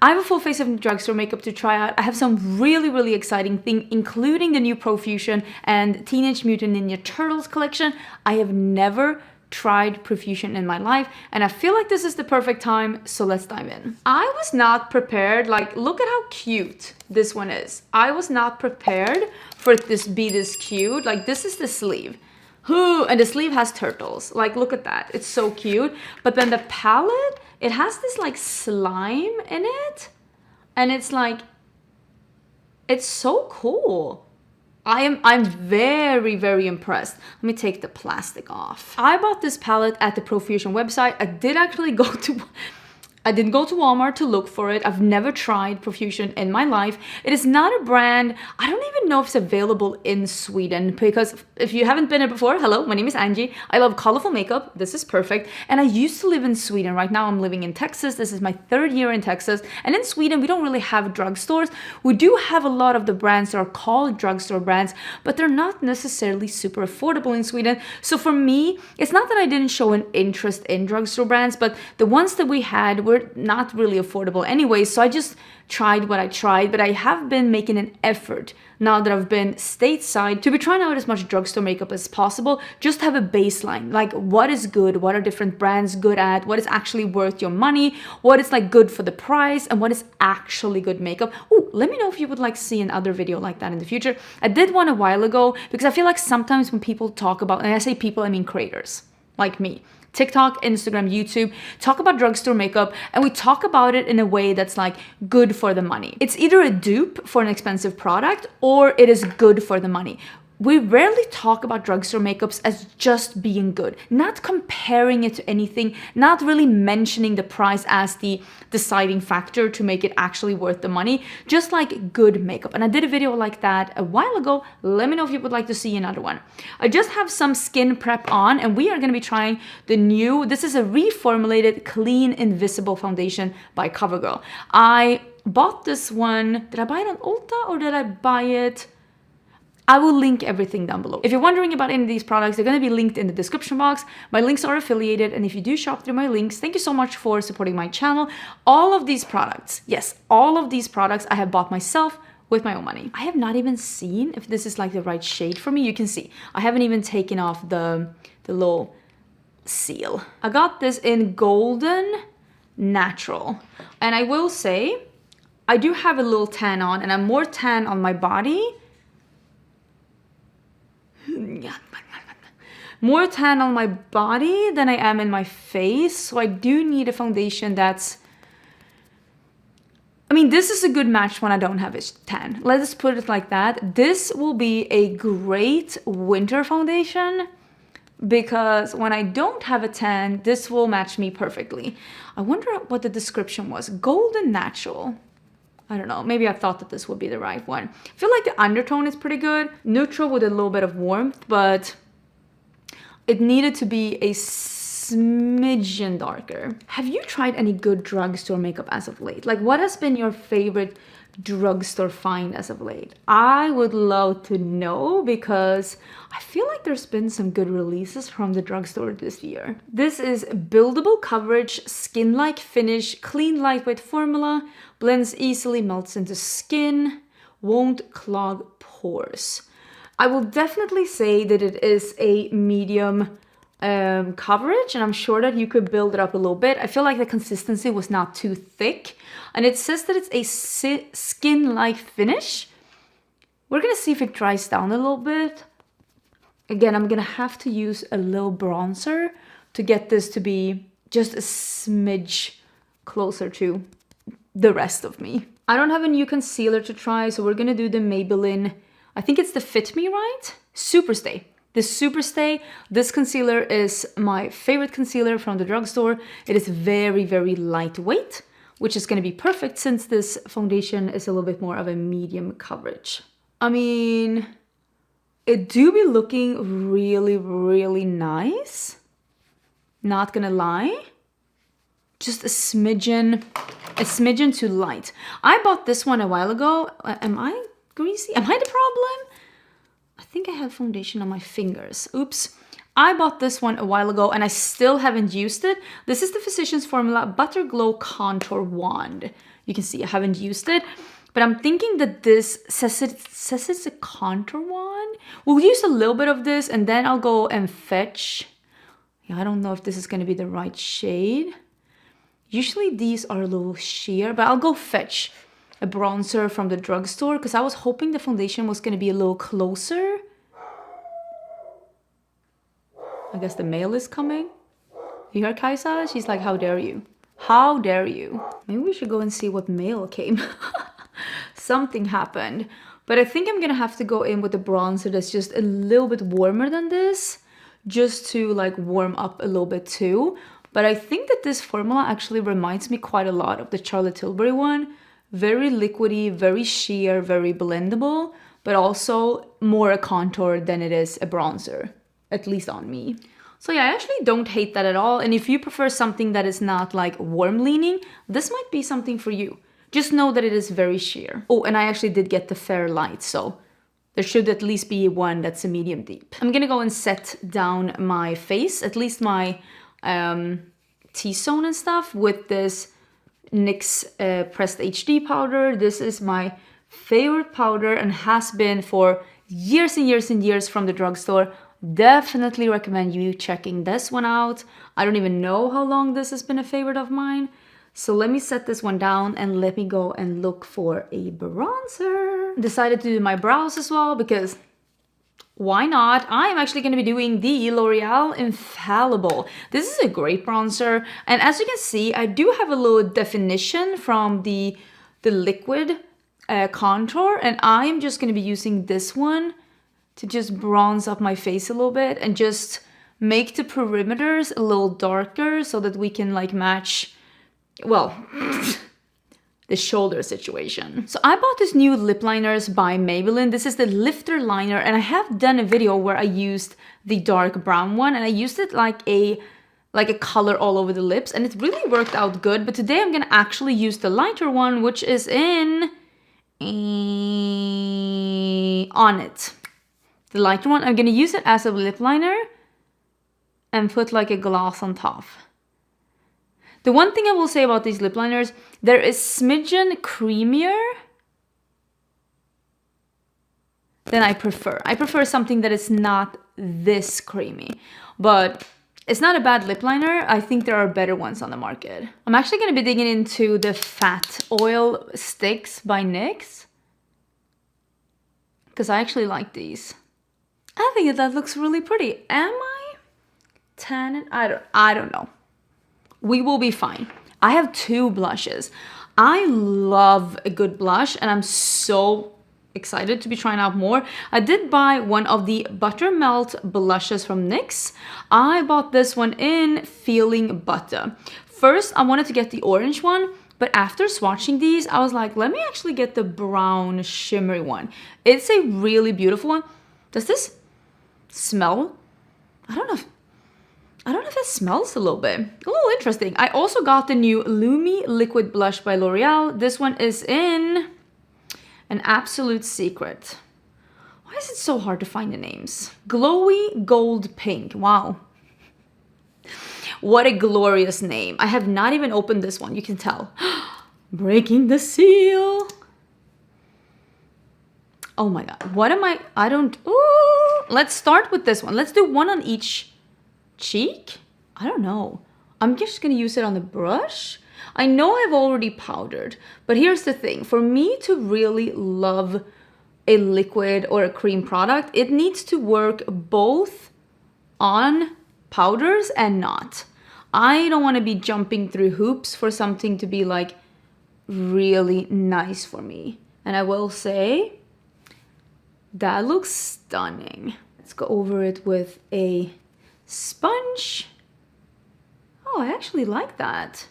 I have a full face of drugstore makeup to try out. I have some really exciting things, including the new PROFUSION and Teenage Mutant Ninja Turtles collection. I have never tried PROFUSION in my life, and I feel like this is the perfect time, so let's dive in. I was not prepared. Like, look at how cute this one is. I was not prepared for it to be this cute. Like, this is the sleeve. And the sleeve has turtles. Like, look at that. It's so cute. But then the palette, it has this like slime in it. And it's like, it's so cool. I'm very impressed. Let me take the plastic off. I bought this palette at the PROFUSION website. I didn't go to Walmart to look for it. I've never tried PROFUSION in my life. It is not a brand. I don't even know if it's available in Sweden, because if you haven't been here before, hello, my name is Angie. I love colorful makeup. This is perfect. And I used to live in Sweden. Right now I'm living in Texas. This is my 3rd year in Texas. And in Sweden, we don't really have drugstores. We do have a lot of the brands that are called drugstore brands, but they're not necessarily super affordable in Sweden. So for me, it's not that I didn't show an interest in drugstore brands, but the ones that we had were not really affordable anyway, so I just tried what I tried. But I have been making an effort now that I've been stateside to be trying out as much drugstore makeup as possible, just to have a baseline, like what is good, what are different brands good at, what is actually worth your money, what is like good for the price, and what is actually good makeup. Oh, let me know if you would like to see another video like that in the future. I did one a while ago, because I feel like sometimes when people talk about, and I say people, I mean creators like me, TikTok, Instagram, YouTube, talk about drugstore makeup, and we talk about it in a way that's like good for the money. It's either a dupe for an expensive product or it is good for the money. We rarely talk about drugstore makeups as just being good, not comparing it to anything, not really mentioning the price as the deciding factor to make it actually worth the money, just like good makeup. And I did a video like that a while ago. Let me know if you would like to see another one. I just have some skin prep on, and we are going to be trying the new, this is a reformulated Clean Invisible foundation by CoverGirl. I bought this one, did I buy it on Ulta or did I buy it? I will link everything down below. If you're wondering about any of these products, they're going to be linked in the description box. My links are affiliated, and if you do shop through my links, thank you so much for supporting my channel. All of these products, yes, all of these products I have bought myself with my own money. I have not even seen if this is like the right shade for me. You can see, I haven't even taken off the little seal. I got this in Golden Natural, and I will say, I do have a little tan on, and I'm more tan on my body. More tan on my body than I am in my face, so I do need a foundation that's, I mean, this is a good match when I don't have a tan. Let's put it like that. This will be a great winter foundation, because when I don't have a tan, this will match me perfectly. I wonder what the description was. Golden Natural. I don't know, maybe I thought that this would be the right one. I feel like the undertone is pretty good. Neutral with a little bit of warmth, but it needed to be a smidgen darker. Have you tried any good drugstore makeup as of late? Like, what has been your favorite drugstore find as of late? I would love to know, because I feel like there's been some good releases from the drugstore this year. This is buildable coverage, skin-like finish, clean lightweight formula, blends easily, melts into skin, won't clog pores. I will definitely say that it is a medium coverage, and I'm sure that you could build it up a little bit. I feel like the consistency was not too thick, and it says that it's a skin-like finish. We're gonna see if it dries down a little bit. Again, I'm gonna have to use a little bronzer to get this to be just a smidge closer to the rest of me. I don't have a new concealer to try, so we're gonna do the Maybelline, I think it's the Fit Me, right? Superstay. The Superstay, this concealer is my favorite concealer from the drugstore. It is very lightweight, which is going to be perfect since this foundation is a little bit more of a medium coverage. I mean, it do be looking really nice. Not gonna lie. Just a smidgen too light. I bought this one a while ago. Am I greasy? Am I the problem? I think I have foundation on my fingers. Oops. I bought this one a while ago and I still haven't used it. This is the Physicians Formula Butter Glow Contour Wand. You can see I haven't used it. But I'm thinking that this says it's a contour one. We'll use a little bit of this and then I'll go and fetch. Yeah, I don't know if this is going to be the right shade. Usually these are a little sheer, but I'll go fetch a bronzer from the drugstore because I was hoping the foundation was going to be a little closer. I guess the mail is coming. You hear Kaisa? She's like, how dare you? How dare you? Maybe we should go and see what mail came. Something happened. But I think I'm gonna have to go in with a bronzer that's just a little bit warmer than this, just to like warm up a little bit too. But I think that this formula actually reminds me quite a lot of the Charlotte Tilbury one. Very liquidy, very sheer, very blendable, but also more a contour than it is a bronzer, at least on me. So yeah, I actually don't hate that at all. And if you prefer something that is not like warm leaning, this might be something for you. Just know that it is very sheer. Oh, and I actually did get the fair light, so there should at least be one that's a medium deep. I'm gonna go and set down my face, at least my T-zone and stuff, with this NYX Pressed HD powder. This is my favorite powder and has been for years and years and years from the drugstore. Definitely recommend you checking this one out. I don't even know how long this has been a favorite of mine. So let me set this one down and let me go and look for a bronzer. Decided to do my brows as well because why not? I'm actually going to be doing the L'Oreal Infallible. This is a great bronzer. And as you can see, I do have a little definition from the liquid contour. And I'm just going to be using this one to just bronze up my face a little bit and just make the perimeters a little darker so that we can like match, well, the shoulder situation. So I bought this new lip liners by Maybelline. This is the Lifter Liner, and I have done a video where I used the dark brown one, and I used it like a color all over the lips, and it really worked out good. But today I'm gonna actually use the lighter one, which is in On It. The lighter one, I'm gonna use it as a lip liner and put like a gloss on top. The one thing I will say about these lip liners, there is smidgen creamier than I prefer. I prefer something that is not this creamy, but it's not a bad lip liner. I think there are better ones on the market. I'm actually going to be digging into the Fat Oil Sticks by NYX because I actually like these. I think that looks really pretty. Am I tanning? I don't know. We will be fine. I have two blushes. I love a good blush and I'm so excited to be trying out more. I did buy one of the Buttermelt blushes from NYX. I bought this one in Feeling Butter. First, I wanted to get the orange one, but after swatching these, I was like, let me actually get the brown shimmery one. It's a really beautiful one. Does this smell? I don't know if it smells a little bit. A little interesting. I also got the new Lumi Liquid Blush by L'Oreal. This one is in An Absolute Secret. Why is it so hard to find the names? Glowy Gold Pink. Wow. What a glorious name. I have not even opened this one. You can tell. Breaking the seal. Oh my God. What am I? I don't... Ooh. Let's start with this one. Let's do one on each cheek? I don't know. I'm just gonna use it on the brush. I know I've already powdered, but here's the thing. For me to really love a liquid or a cream product, it needs to work both on powders and not. I don't want to be jumping through hoops for something to be like really nice for me. And I will say that looks stunning. Let's go over it with a sponge. Oh, I actually like that.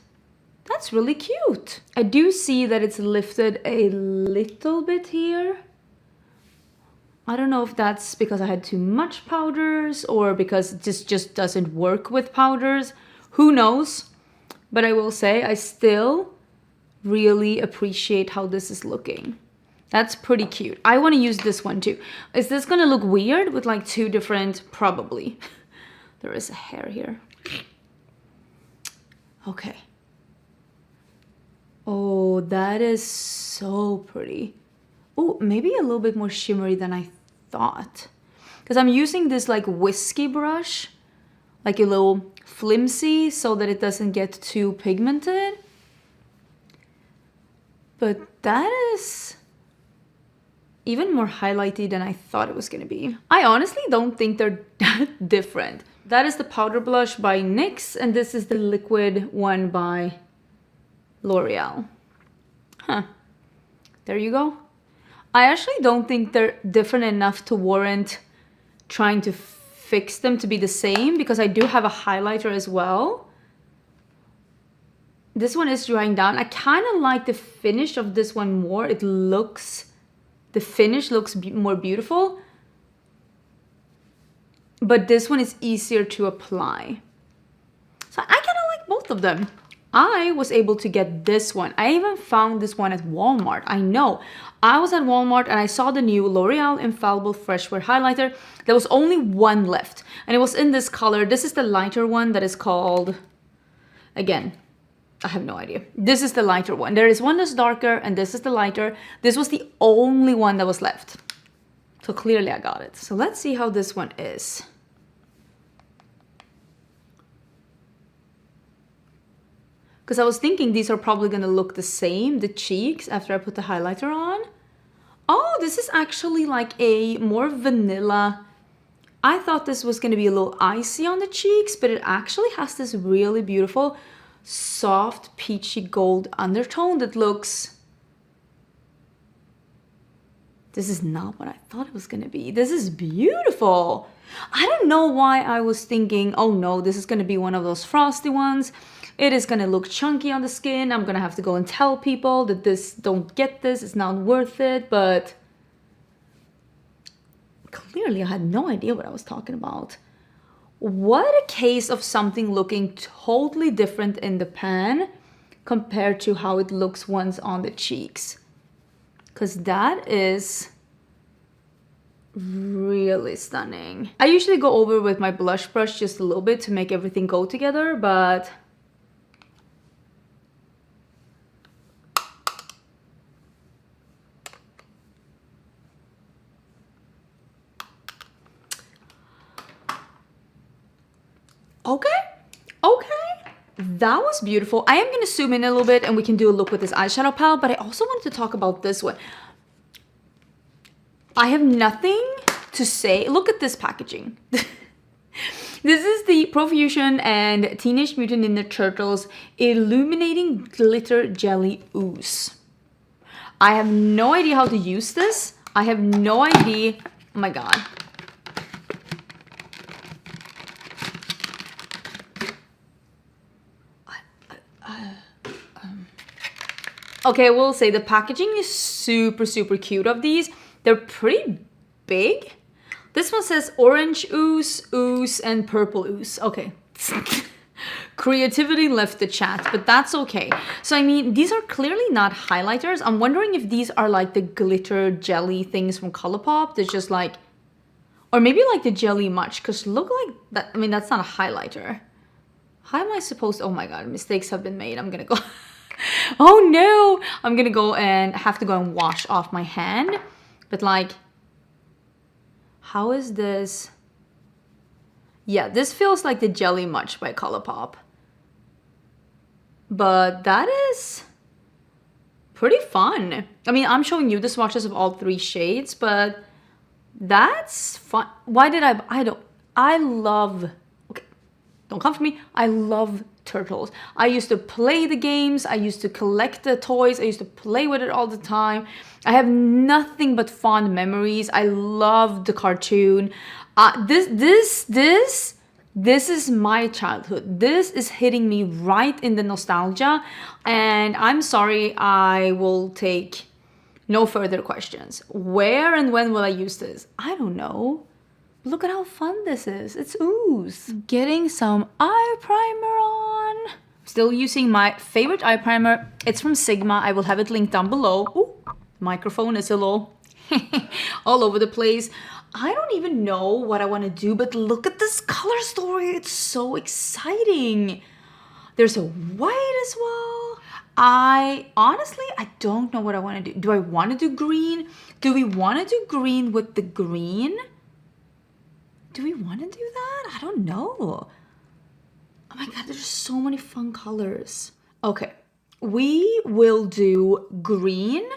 That's really cute. I do see that it's lifted a little bit here. I don't know if that's because I had too much powders or because this just doesn't work with powders. Who knows? But I will say I still really appreciate how this is looking. That's pretty cute. I want to use this one too. Is this gonna look weird with like two different? Probably. There is a hair here. Okay. Oh, that is so pretty. Oh, maybe a little bit more shimmery than I thought. Because I'm using this like whiskey brush, like a little flimsy so that it doesn't get too pigmented. But that is even more highlighty than I thought it was gonna be. I honestly don't think they're that different. That is the powder blush by NYX, and this is the liquid one by L'Oreal. Huh. There you go. I actually don't think they're different enough to warrant trying to fix them to be the same, because I do have a highlighter as well. This one is drying down. I kind of like the finish of this one more. The finish looks more beautiful. But this one is easier to apply. So I kind of like both of them. I was able to get this one. I even found this one at Walmart. I know. I was at Walmart and I saw the new L'Oreal Infallible Fresh Wear Highlighter. There was only one left. And it was in this color. This is the lighter one that is called... Again, I have no idea. This is the lighter one. There is one that's darker and this is the lighter. This was the only one that was left. So clearly I got it. So let's see how this one is. Because I was thinking these are probably going to look the same, the cheeks, after I put the highlighter on. Oh, this is actually like a more vanilla. I thought this was going to be a little icy on the cheeks, but it actually has this really beautiful, soft, peachy gold undertone that looks... This is not what I thought it was going to be. This is beautiful. I don't know why I was thinking, oh no, this is going to be one of those frosty ones. It is going to look chunky on the skin. I'm going to have to go and tell people that don't get this. It's not worth it. But clearly I had no idea what I was talking about. What a case of something looking totally different in the pan compared to how it looks once on the cheeks. Because that is really stunning. I usually go over with my blush brush just a little bit to make everything go together, but... Okay. That was beautiful. I am going to zoom in a little bit and we can do a look with this eyeshadow palette, but I also wanted to talk about this one. I have nothing to say. Look at this packaging. This is the PROFUSION and Teenage Mutant Ninja Turtles Illuminating Glitter Jelly Ooze. I have no idea how to use this. I have no idea. Oh my god. Okay, we'll say the packaging is super, super cute of these. They're pretty big. This one says orange ooze, ooze, and purple ooze. Okay. Creativity left the chat, but that's okay. So, I mean, these are clearly not highlighters. I'm wondering if these are like the glitter jelly things from ColourPop. That's just like, or maybe like the Jelly Much, because look like that. I mean, that's not a highlighter. How am I supposed to, oh my god, mistakes have been made. I'm gonna go... Oh no! I'm gonna go and have to go and wash off my hand. But like, how is this? Yeah, this feels like the Jelly Much by ColourPop. But that is pretty fun. I mean, I'm showing you the swatches of all three shades, but that's fun. Why did I love, okay, don't come for me. I love turtles. I used to play the games. I used to collect the toys. I used to play with it all the time. I have nothing but fond memories. I loved the cartoon. This is my childhood. This is hitting me right in the nostalgia. And I'm sorry, I will take no further questions. Where and when will I use this? I don't know. Look at how fun this is. It's ooze. Getting some eye primer on. Still using my favorite eye primer. It's from Sigma. I will have it linked down below. Ooh, microphone is a little all over the place. I don't even know what I want to do, but look at this color story. It's so exciting. There's a white as well. I honestly, I don't know what I want to do. Do I want to do green? Do we want to do green with the green? Do we want to do that? I don't know. Oh my God, there's so many fun colors. Okay, we will do green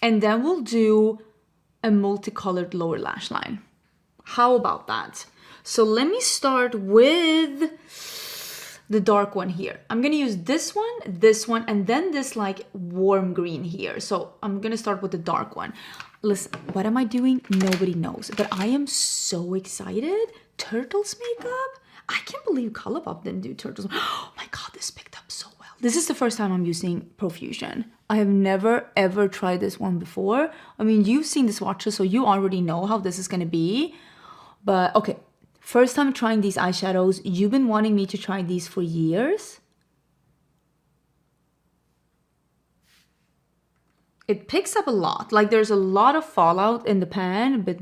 and then we'll do a multicolored lower lash line. How about that? So let me start with the dark one here. I'm gonna use this one, and then this like warm green here. So I'm gonna start with the dark one. Listen, what am I doing? Nobody knows, but I am so excited. Turtles makeup? I can't believe Colourpop didn't do turtles. Oh my God, this picked up so well. This is the first time I'm using Profusion. I have never ever tried this one before. I mean, you've seen the swatches, so you already know how this is gonna be. But okay, first time trying these eyeshadows. You've been wanting me to try these for years. It picks up a lot. Like there's a lot of fallout in the pan, but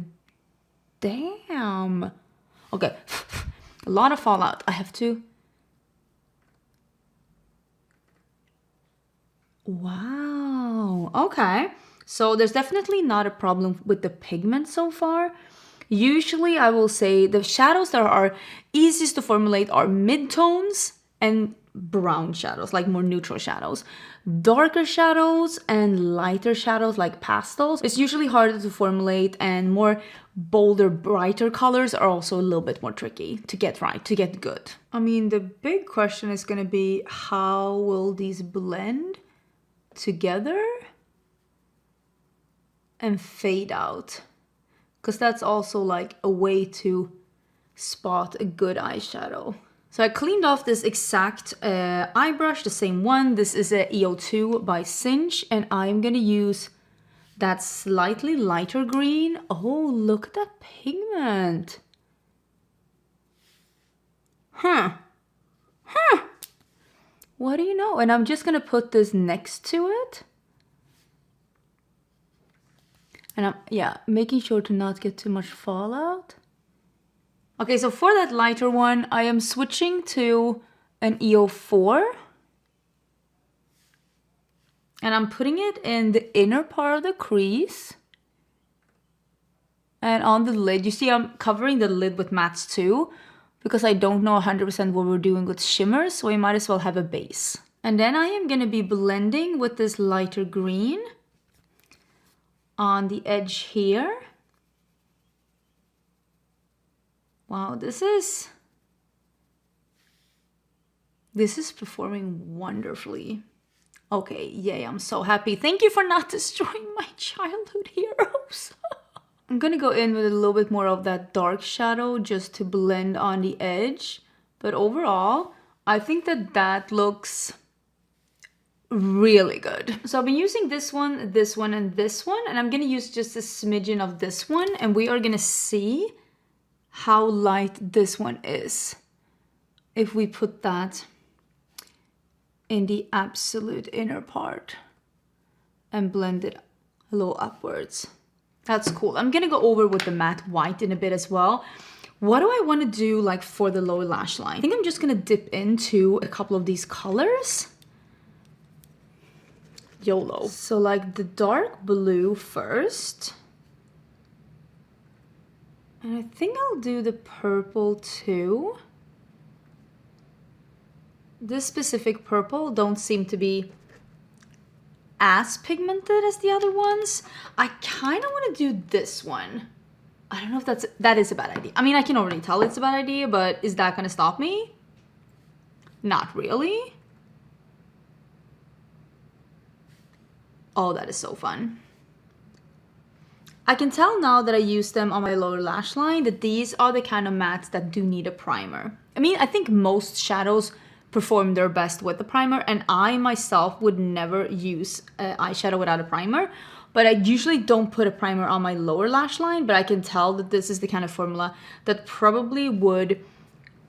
damn. Okay, a lot of fallout. I have to. Wow. Okay. So there's definitely not a problem with the pigment so far. Usually I will say the shadows that are easiest to formulate are mid-tones and brown shadows, like more neutral shadows. Darker shadows and lighter shadows like pastels, it's usually harder to formulate, and more bolder, brighter colors are also a little bit more tricky to get right, to get good. I mean, the big question is gonna be, how will these blend together and fade out? Because that's also like a way to spot a good eyeshadow. So I cleaned off this exact eye brush, the same one. This is a EO2 by Cinch, and I'm gonna use that slightly lighter green. Oh, look at that pigment. What do you know? And I'm just gonna put this next to it. And I'm, yeah, making sure to not get too much fallout. Okay, so for that lighter one, I am switching to an EO4. And I'm putting it in the inner part of the crease. And on the lid, you see I'm covering the lid with mattes too, because I don't know 100% what we're doing with shimmers, so we might as well have a base. And then I am gonna be blending with this lighter green on the edge here. Wow, this is performing wonderfully. Okay, yay, I'm so happy. Thank you for not destroying my childhood heroes. I'm gonna go in with a little bit more of that dark shadow just to blend on the edge. But overall, I think that looks really good. So I've been using this one, and this one, and I'm gonna use just a smidgen of this one, and we are gonna see how light this one is if we put that in the absolute inner part and blend it a little upwards. That's cool. I'm gonna go over with the matte white in a bit as well. What do I want to do like for the lower lash line? I think I'm just gonna dip into a couple of these colors. YOLO. So like the dark blue first. And I think I'll do the purple too. This specific purple don't seem to be as pigmented as the other ones. I kind of want to do this one. I don't know if that is a bad idea. I mean, I can already tell it's a bad idea, but is that gonna stop me? Not really. Oh, that is so fun. I can tell now that I use them on my lower lash line that these are the kind of mattes that do need a primer. I mean, I think most shadows perform their best with the primer, and I myself would never use eyeshadow without a primer, but I usually don't put a primer on my lower lash line, but I can tell that this is the kind of formula that probably would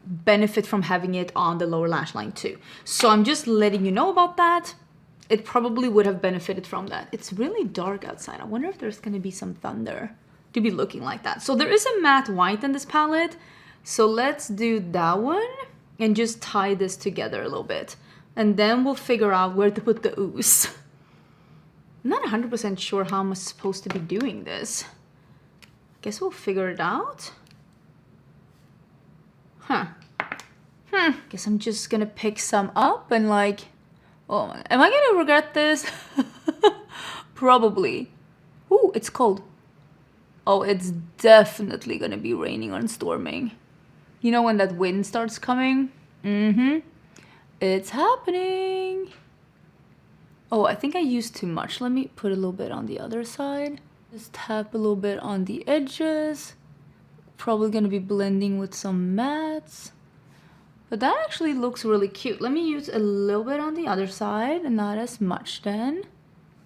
benefit from having it on the lower lash line too. So I'm just letting you know about that. It probably would have benefited from that. It's really dark outside. I wonder if there's gonna be some thunder to be looking like that. So there is a matte white in this palette. So let's do that one and just tie this together a little bit. And then we'll figure out where to put the ooze. I'm not 100% sure how I'm supposed to be doing this. Guess we'll figure it out. Huh. Guess I'm just gonna pick some up and like... Oh, am I gonna regret this? Probably. Ooh, it's cold. Oh, it's definitely gonna be raining or storming. You know when that wind starts coming? It's happening. Oh, I think I used too much. Let me put a little bit on the other side. Just tap a little bit on the edges. Probably gonna be blending with some mattes. But that actually looks really cute. Let me use a little bit on the other side and not as much then.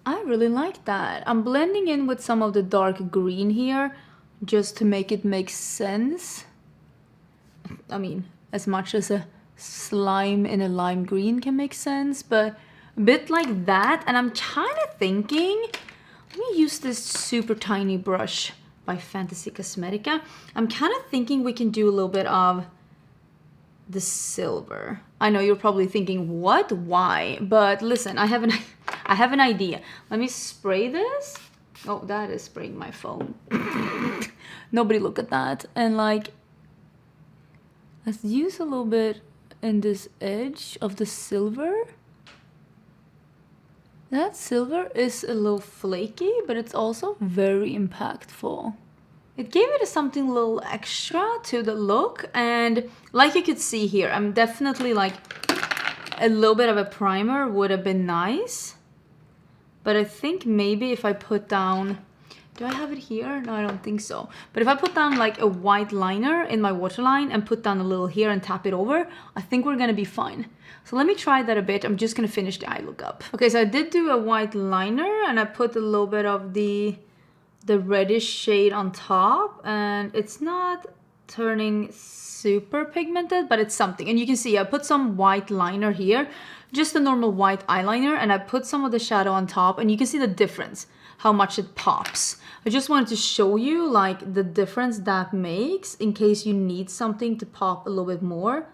I really like that. I'm blending in with some of the dark green here just to make it make sense. I mean, as much as a slime in a lime green can make sense, but a bit like that. And I'm kind of thinking, let me use this super tiny brush by Fantasy Cosmetica. I'm kind of thinking we can do a little bit of the silver. I know you're probably thinking, what? Why? But listen, I have an idea. Let me spray this. Oh, that is spraying my phone. Nobody look at that. And like, let's use a little bit in this edge of the silver. That silver is a little flaky, but it's also very impactful. It gave it something a little extra to the look, and like you could see here, I'm definitely like a little bit of a primer would have been nice. But I think maybe if I put down, do I have it here? No, I don't think so. But if I put down like a white liner in my waterline and put down a little here and tap it over, I think we're gonna be fine. So let me try that a bit. I'm just gonna finish the eye look up. Okay, so I did do a white liner and I put a little bit of the reddish shade on top, and it's not turning super pigmented, but it's something. And you can see I put some white liner here, just a normal white eyeliner, and I put some of the shadow on top, and you can see the difference, how much it pops. I just wanted to show you like the difference that makes in case you need something to pop a little bit more.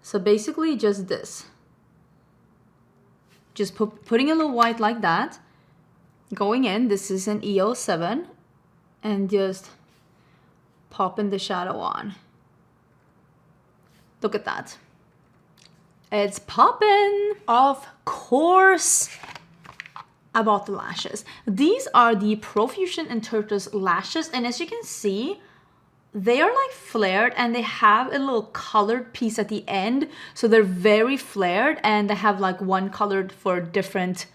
So basically just this. Just putting a little white like that, going in, this is an EO7, and just popping the shadow on. Look at that. It's popping. Of course, I bought the lashes. These are the Profusion and Turtles lashes, and as you can see, they are like flared and they have a little colored piece at the end. So they're very flared and they have like one colored for a different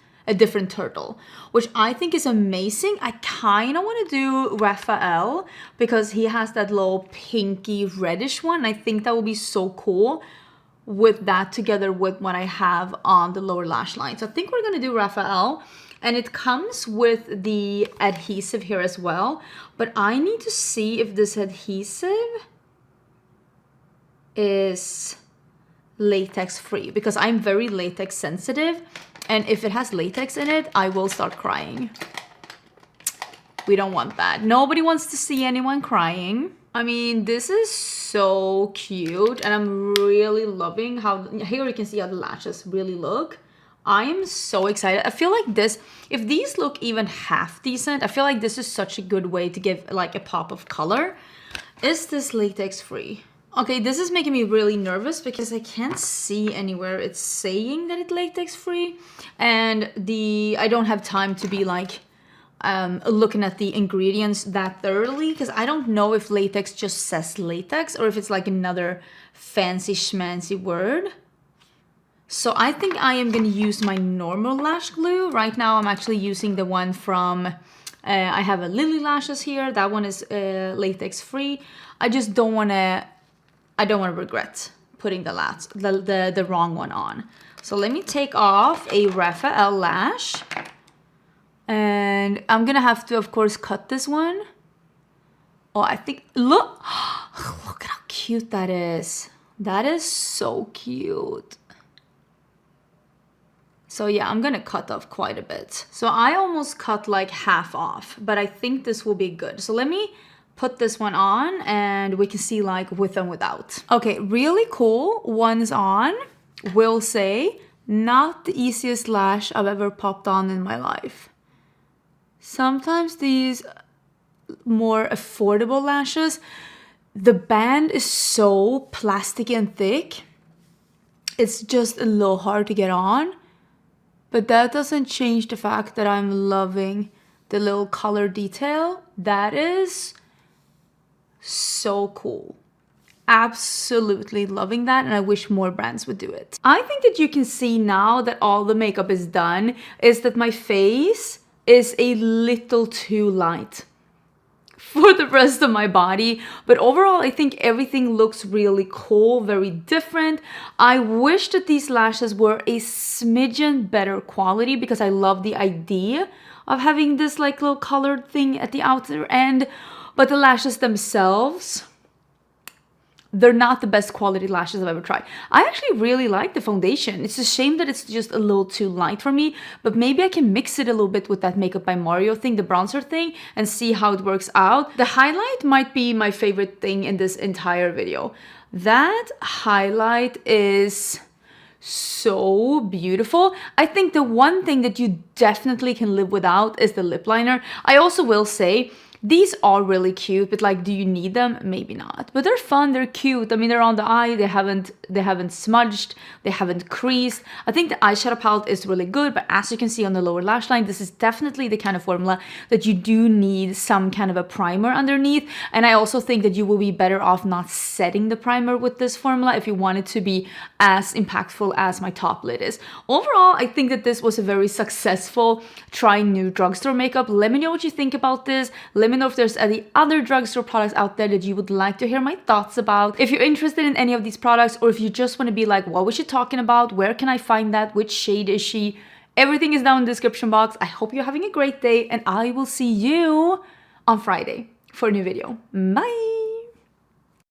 turtle, which I think is amazing. I kind of want to do Raphael because he has that little pinky reddish one. I think that would be so cool with that together with what I have on the lower lash line. So I think we're going to do Raphael. And it comes with the adhesive here as well. But I need to see if this adhesive is latex free because I'm very latex sensitive. And if it has latex in it, I will start crying. We don't want that. Nobody wants to see anyone crying. I mean, this is so cute. And I'm really loving how, here you can see how the lashes really look. I am so excited. I feel like this, if these look even half decent, I feel like this is such a good way to give like a pop of color. Is this latex free? Okay, this is making me really nervous because I can't see anywhere it's saying that it's latex free. And I don't have time to be like looking at the ingredients that thoroughly because I don't know if latex just says latex or if it's like another fancy schmancy word. So I think I am going to use my normal lash glue. Right now I'm actually using the one from, I have a Lily Lashes here. That one is latex free. I just don't want to, I don't want to regret putting the wrong one on. So let me take off a Raphael lash. And I'm going to have to, of course, cut this one. Oh, I think, look at how cute that is. That is so cute. So yeah, I'm gonna cut off quite a bit. So I almost cut like half off, but I think this will be good. So let me put this one on and we can see like with and without. Okay, really cool. One's on. Will say Not the easiest lash I've ever popped on in my life. Sometimes these more affordable lashes, the band is so plasticky and thick. It's just a little hard to get on. But that doesn't change the fact that I'm loving the little color detail. That is so cool. Absolutely loving that, and I wish more brands would do it. I think that you can see now that all the makeup is done is that my face is a little too light for the rest of my body, but overall I think everything looks really cool, very different. I wish that these lashes were a smidgen better quality because I love the idea of having this like little colored thing at the outer end, but the lashes themselves, they're not the best quality lashes I've ever tried. I actually really like the foundation. It's a shame that it's just a little too light for me, but maybe I can mix it a little bit with that Makeup by Mario thing, the bronzer thing, and see how it works out. The highlight might be my favorite thing in this entire video. That highlight is so beautiful. I think the one thing that you definitely can live without is the lip liner. I also will say, these are really cute, but like, do you need them? Maybe not. But they're fun, they're cute. I mean, they're on the eye, they haven't smudged, they haven't creased. I think the eyeshadow palette is really good, but as you can see on the lower lash line, this is definitely the kind of formula that you do need some kind of a primer underneath. And I also think that you will be better off not setting the primer with this formula if you want it to be as impactful as my top lid is. Overall, I think that this was a very successful trying new drugstore makeup. Let me know what you think about this. Let me know if there's any other drugstore products out there that you would like to hear my thoughts about. If you're interested in any of these products, or if you just want to be like, what was she talking about? Where can I find that? Which shade is she? Everything is down in the description box. I hope you're having a great day, and I will see you on Friday for a new video. Bye!